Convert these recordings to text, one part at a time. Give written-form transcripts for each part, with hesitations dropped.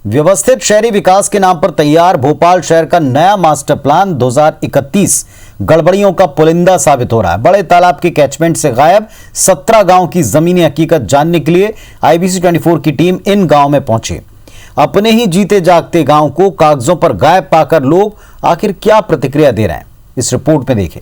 व्यवस्थित शहरी विकास के नाम पर तैयार भोपाल शहर का नया मास्टर प्लान 2031 गड़बड़ियों का पुलिंदा साबित हो रहा है। बड़े तालाब के कैचमेंट से गायब 17 गांव की जमीनी हकीकत जानने के लिए IBC 24 की टीम इन गांव में पहुंची। अपने ही जीते जागते गांव को कागजों पर गायब पाकर लोग आखिर क्या प्रतिक्रिया दे रहे हैं, इस रिपोर्ट में देखें।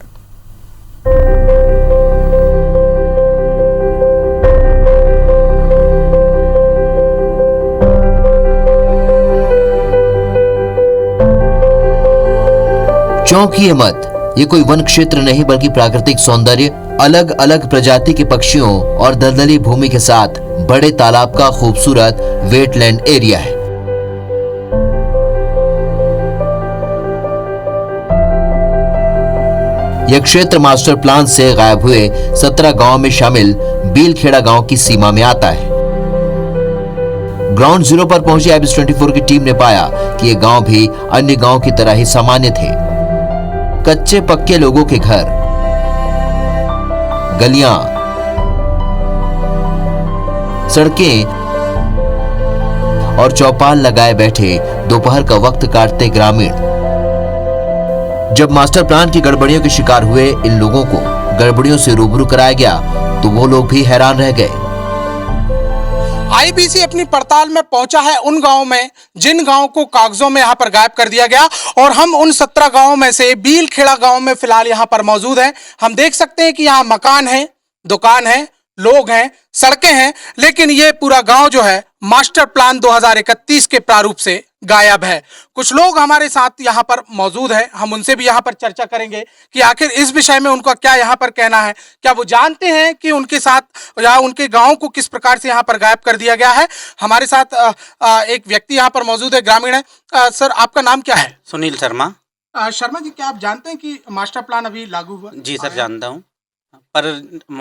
चौंकिए मत, ये कोई वन क्षेत्र नहीं बल्कि प्राकृतिक सौंदर्य, अलग अलग प्रजाति के पक्षियों और दलदली भूमि के साथ बड़े तालाब का खूबसूरत वेटलैंड एरिया है। यह क्षेत्र मास्टर प्लान से गायब हुए 17 गांव में शामिल बीलखेड़ा गांव की सीमा में आता है। ग्राउंड जीरो पर पहुंची IBC 24 की टीम ने पाया कि ये गांव भी अन्य गांव की तरह ही सामान्य थे। कच्चे पक्के लोगों के घर, गलियां, सड़कें और चौपाल लगाए बैठे दोपहर का वक्त काटते ग्रामीण। जब मास्टर प्लान की गड़बड़ियों के शिकार हुए इन लोगों को गड़बड़ियों से रूबरू कराया गया तो वो लोग भी हैरान रह गए। IBC अपनी पड़ताल में पहुंचा है उन गांवों में जिन गांवों को कागजों में यहां पर गायब कर दिया गया, और हम उन 17 गांवों में से बीलखेड़ा गांव में फिलहाल यहां पर मौजूद हैं। हम देख सकते हैं कि यहां मकान है, दुकान है, लोग हैं, सड़कें हैं, लेकिन ये पूरा गांव जो है मास्टर प्लान 2031 के प्रारूप से गायब है। कुछ लोग हमारे साथ यहाँ पर मौजूद हैं, हम उनसे भी यहाँ पर चर्चा करेंगे कि आखिर इस विषय में उनका क्या यहाँ पर कहना है। क्या वो जानते हैं कि उनके साथ या उनके गांव को किस प्रकार से यहाँ पर गायब कर दिया गया है। हमारे साथ एक व्यक्ति यहाँ पर मौजूद है, ग्रामीण है। सर, आपका नाम क्या है? सुनील शर्मा। शर्मा जी, क्या आप जानते हैं कि मास्टर प्लान अभी लागू हुआ? जी सर, जानता हूँ, पर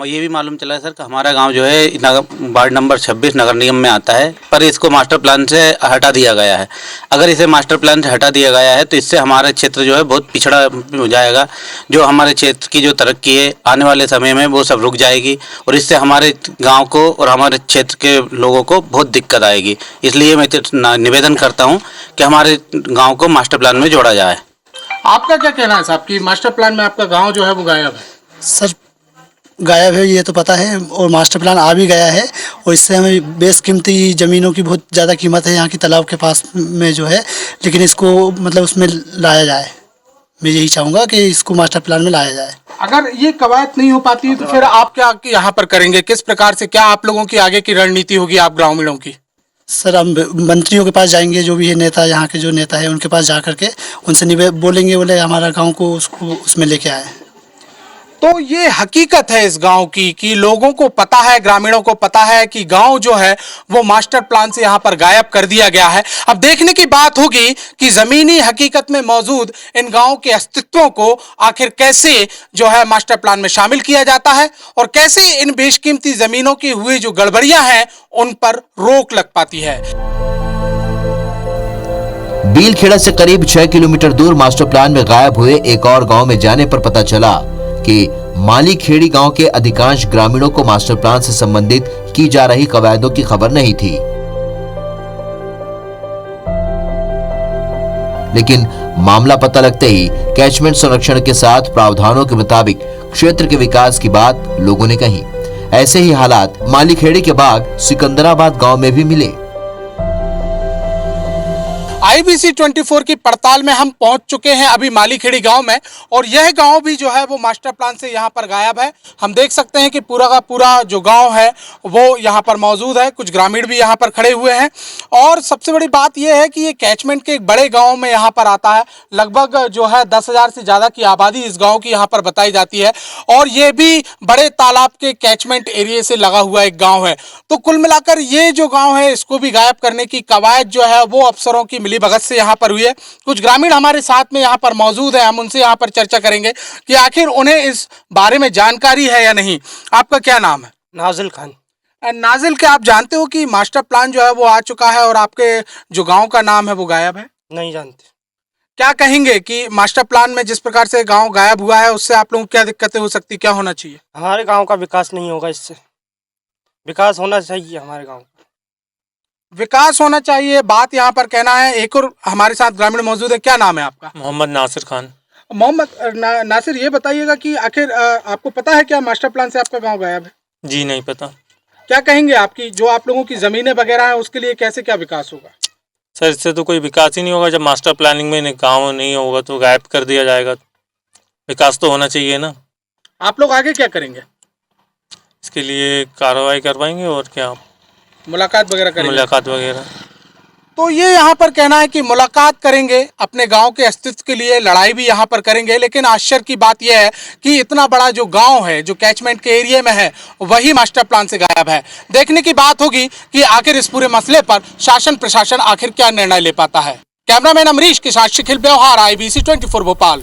ये भी मालूम चला है सर कि हमारा गांव जो है वार्ड नंबर 26 नगर निगम में आता है, पर इसको मास्टर प्लान से हटा दिया गया है। अगर इसे मास्टर प्लान से हटा दिया गया है तो इससे हमारा क्षेत्र जो है बहुत पिछड़ा हो जाएगा। जो हमारे क्षेत्र की जो तरक्की है आने वाले समय में वो सब रुक जाएगी, और इससे हमारे गाँव को और हमारे क्षेत्र के लोगों को बहुत दिक्कत आएगी। इसलिए मैं निवेदन करता हूँ कि हमारे गाँव को मास्टर प्लान में जोड़ा जाए। आपका क्या कहना है साहब कि मास्टर प्लान में आपका गाँव जो है वो गायब है? सर, गायब है ये तो पता है, और मास्टर प्लान आ भी गया है, और इससे हमें बेशकीमती ज़मीनों की बहुत ज़्यादा कीमत है यहाँ की तालाब के पास में जो है, लेकिन इसको मतलब उसमें लाया जाए। मैं यही चाहूँगा कि इसको मास्टर प्लान में लाया जाए। अगर ये कवायद नहीं हो पाती है तो फिर आप क्या यहाँ पर करेंगे? किस प्रकार से, क्या आप लोगों की आगे की रणनीति होगी आप ग्रामीणों की? सर, हम मंत्रियों के पास जाएंगे, जो भी है नेता, यहाँ के जो नेता है उनके पास जा करके उनसे बोलेंगे, बोले हमारा गाँव को उसको उसमें लेके आए। तो ये हकीकत है इस गांव की कि लोगों को पता है, ग्रामीणों को पता है कि गांव जो है वो मास्टर प्लान से यहां पर गायब कर दिया गया है। अब देखने की बात होगी कि जमीनी हकीकत में मौजूद इन गांव के अस्तित्वों को आखिर कैसे जो है मास्टर प्लान में शामिल किया जाता है, और कैसे इन बेशकीमती जमीनों की हुई जो गड़बड़ियां हैं उन पर रोक लग पाती है। बीलखेड़ा से करीब 6 किलोमीटर दूर मास्टर प्लान में गायब हुए एक और गांव में जाने पर पता चला कि मालीखेड़ी गांव के अधिकांश ग्रामीणों को मास्टर प्लान से संबंधित की जा रही कवायदों की खबर नहीं थी। लेकिन मामला पता लगते ही कैचमेंट संरक्षण के साथ प्रावधानों के मुताबिक क्षेत्र के विकास की बात लोगों ने कही। ऐसे ही हालात मालीखेड़ी के बाद सिकंदराबाद गांव में भी मिले। IBC 24 की पड़ताल में हम पहुंच चुके हैं अभी मालीखेड़ी गांव में, और यह गांव भी जो है वो मास्टर प्लान से यहां पर गायब है। हम देख सकते हैं कि पूरा का पूरा जो गांव है वो यहां पर मौजूद है, कुछ ग्रामीण भी यहां पर खड़े हुए हैं। और सबसे बड़ी बात यह है कि ये कैचमेंट के एक बड़े गांव में यहां पर आता है। लगभग जो है 10,000 से ज़्यादा की आबादी इस गाँव की यहाँ पर बताई जाती है, और ये भी बड़े तालाब के कैचमेंट एरिए से लगा हुआ एक गाँव है। तो कुल मिलाकर ये जो गाँव है इसको भी गायब करने की कवायद जो है वो अफसरों की मिली भगत से यहाँ पर हुई है। कुछ ग्रामीण हमारे साथ में यहाँ पर मौजूद है, हम उनसे यहाँ पर चर्चा करेंगे कि आखिर उन्हें इस बारे में जानकारी है या नहीं। आपका क्या नाम है? नाजिल खान। नाजिल, क्या आप जानते हो कि मास्टर प्लान जो है वो आ चुका है और आपके जो गांव का नाम है वो गायब है? नहीं जानते। क्या कहेंगे कि मास्टर प्लान में जिस प्रकार से गांव गायब हुआ है उससे आप लोगों को क्या दिक्कतें हो सकती, क्या होना चाहिए? हमारे गांव का विकास नहीं होगा, इससे विकास होना चाहिए हमारे गांव का। विकास होना चाहिए, बात यहाँ पर कहना है। एक और हमारे साथ ग्रामीण मौजूद है, क्या नाम है आपका? मोहम्मद नासिर खान। मोहम्मद नासिर, ये बताइएगा कि आखिर आपको पता है क्या मास्टर प्लान से आपका गांव गायब है? जी नहीं पता। क्या कहेंगे, आपकी जो आप लोगों की ज़मीनें वगैरह हैं उसके लिए कैसे क्या विकास होगा? सर इससे तो कोई विकास ही नहीं होगा। जब मास्टर प्लानिंग में गाँव नहीं होगा तो गायब कर दिया जाएगा। विकास तो होना चाहिए ना। आप लोग आगे क्या करेंगे? इसके लिए कार्रवाई करवाएंगे और क्या, मुलाकात वगैरह करेंगे? मुलाकात वगैरह। तो ये यहाँ पर कहना है कि मुलाकात करेंगे, अपने गांव के अस्तित्व के लिए लड़ाई भी यहाँ पर करेंगे। लेकिन आश्चर्य की बात यह है कि इतना बड़ा जो गांव है, जो कैचमेंट के एरिया में है, वही मास्टर प्लान से गायब है। देखने की बात होगी कि आखिर इस पूरे मसले पर शासन प्रशासन आखिर क्या निर्णय ले पाता है। कैमरामैन अमरीश के साथ शिखिल ब्यौहार, IBC 24 भोपाल।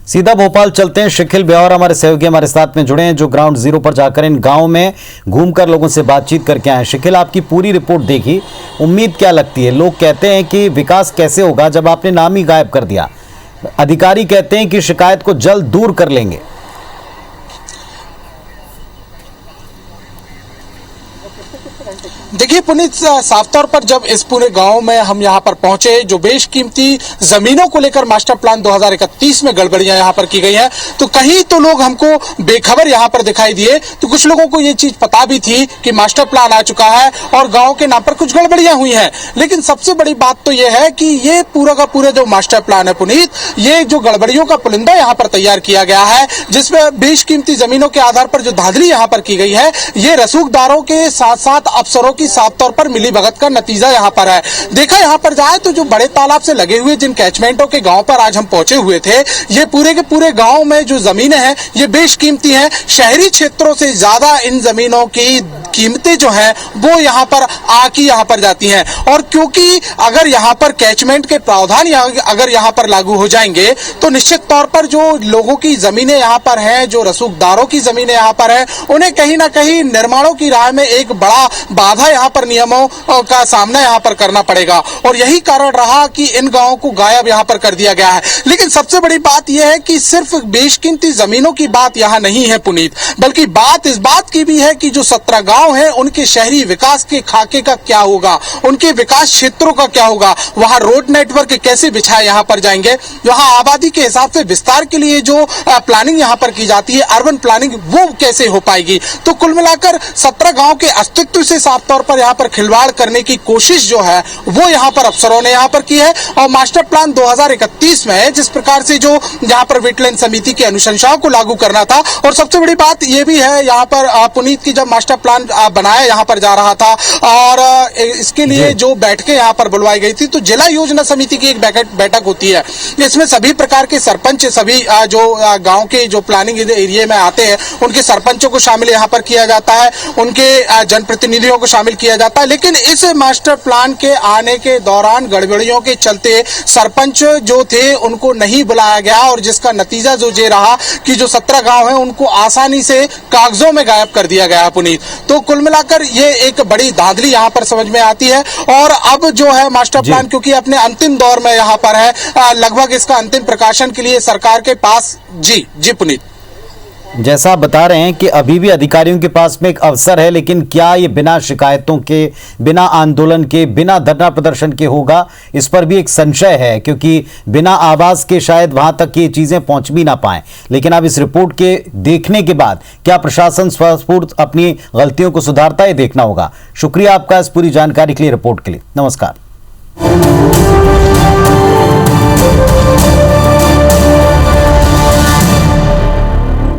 सीधा भोपाल चलते हैं। शिखिल ब्यौहार हमारे सहयोगी हमारे साथ में जुड़े हैं, जो ग्राउंड जीरो पर जाकर इन गांव में घूमकर लोगों से बातचीत करके आए हैं। शिखिल, आपकी पूरी रिपोर्ट देखी, उम्मीद क्या लगती है? लोग कहते हैं कि विकास कैसे होगा जब आपने नाम ही गायब कर दिया। अधिकारी कहते हैं कि शिकायत को जल्द दूर कर लेंगे। देखिए पुनीत, साफ तौर पर जब इस पूरे गांव में हम यहां पर पहुंचे, जो बेशकीमती जमीनों को लेकर मास्टर प्लान 2031 में गड़बड़ियां यहां पर की गई हैं, तो कहीं तो लोग हमको बेखबर यहां पर दिखाई दिए, तो कुछ लोगों को ये चीज पता भी थी कि मास्टर प्लान आ चुका है और गांव के नाम पर कुछ गड़बड़ियां हुई हैं। लेकिन सबसे बड़ी बात तो यह है कि ये पूरा का पूरा जो मास्टर प्लान है पुनीत, ये जो गड़बड़ियों का पुलिंदा यहां पर तैयार किया गया है, जिसमें बेशकीमती जमीनों के आधार पर जो धांधली यहां पर की गई है, ये रसूखदारों के साथ साथ अफसरों की साफ तौर पर मिली भगत का नतीजा यहाँ पर है। देखा यहाँ पर जाए तो जो बड़े तालाब से लगे हुए जिन कैचमेंटों के गांव पर आज हम पहुंचे हुए थे, ये पूरे के पूरे गांव में जो जमीनें हैं ये बेशकीमती हैं। शहरी क्षेत्रों से ज्यादा इन जमीनों की कीमतें जो हैं वो यहाँ पर यहाँ पर जाती हैं। और क्योंकि अगर यहाँ पर कैचमेंट के प्रावधान अगर यहाँ पर लागू हो जाएंगे तो निश्चित तौर पर जो लोगों की जमीनें यहाँ पर हैं, जो रसूखदारों की जमीनें यहाँ पर हैं, उन्हें कहीं ना कहीं निर्माणों की राह में एक बड़ा बाधा यहाँ पर नियमों का सामना यहाँ पर करना पड़ेगा। और यही कारण रहा कि इन गांवों को गायब यहाँ पर कर दिया गया है। लेकिन सबसे बड़ी बात यह है कि सिर्फ बेशकीमती जमीनों की बात यहाँ नहीं है पुनीत, बल्कि बात इस बात की भी है कि जो 17 गांव हैं उनके शहरी विकास के खाके का क्या होगा, उनके विकास क्षेत्रों का क्या होगा, वहां रोड नेटवर्क कैसे बिछाए यहाँ पर जाएंगे, वहां आबादी के हिसाब से विस्तार के लिए जो प्लानिंग यहाँ पर की जाती है, अर्बन प्लानिंग, वो कैसे हो पाएगी। तो कुल मिलाकर 17 गांव के अस्तित्व से साफ तौर पर यहाँ पर खिलवाड़ करने की कोशिश जो है वो यहाँ पर अफसरों ने यहाँ पर की है। और मास्टर प्लान 2031 में जिस प्रकार से जो यहाँ पर वेटलैंड समिति की अनुशंसाओं को लागू करना था, और सबसे बड़ी बात ये भी है यहाँ पर पुनीत की जब मास्टर प्लान बनाया यहाँ पर जा रहा था और इसके लिए जो बैठकें यहाँ पर बुलवाई गई थी, तो जिला योजना समिति की एक बैठक होती है, इसमें सभी प्रकार के सरपंच, सभी जो गाँव के जो प्लानिंग एरिया में आते हैं उनके सरपंचों को शामिल यहाँ पर किया जाता है, उनके जनप्रतिनिधियों को शामिल किया जाता है। लेकिन इस मास्टर प्लान के आने के दौरान गड़बड़ियों के चलते सरपंच जो थे उनको नहीं बुलाया गया और जिसका नतीजा जो ये रहा कि जो 17 गांव हैं उनको आसानी से कागजों में गायब कर दिया गया पुनीत। तो कुल मिलाकर ये एक बड़ी धांधली यहाँ पर समझ में आती है। और अब जो है मास्टर प्लान क्योंकि अपने अंतिम दौर में यहाँ पर है, लगभग इसका अंतिम प्रकाशन के लिए सरकार के पास जी पुनीत, जैसा आप बता रहे हैं कि अभी भी अधिकारियों के पास में एक अवसर है, लेकिन क्या ये बिना शिकायतों के, बिना आंदोलन के, बिना धरना प्रदर्शन के होगा, इस पर भी एक संशय है, क्योंकि बिना आवाज के शायद वहां तक ये चीजें पहुंच भी ना पाए। लेकिन अब इस रिपोर्ट के देखने के बाद क्या प्रशासन स्वस्फूर्त अपनी गलतियों को सुधारता है, देखना होगा। शुक्रिया आपका इस पूरी जानकारी के लिए, रिपोर्ट के लिए। नमस्कार।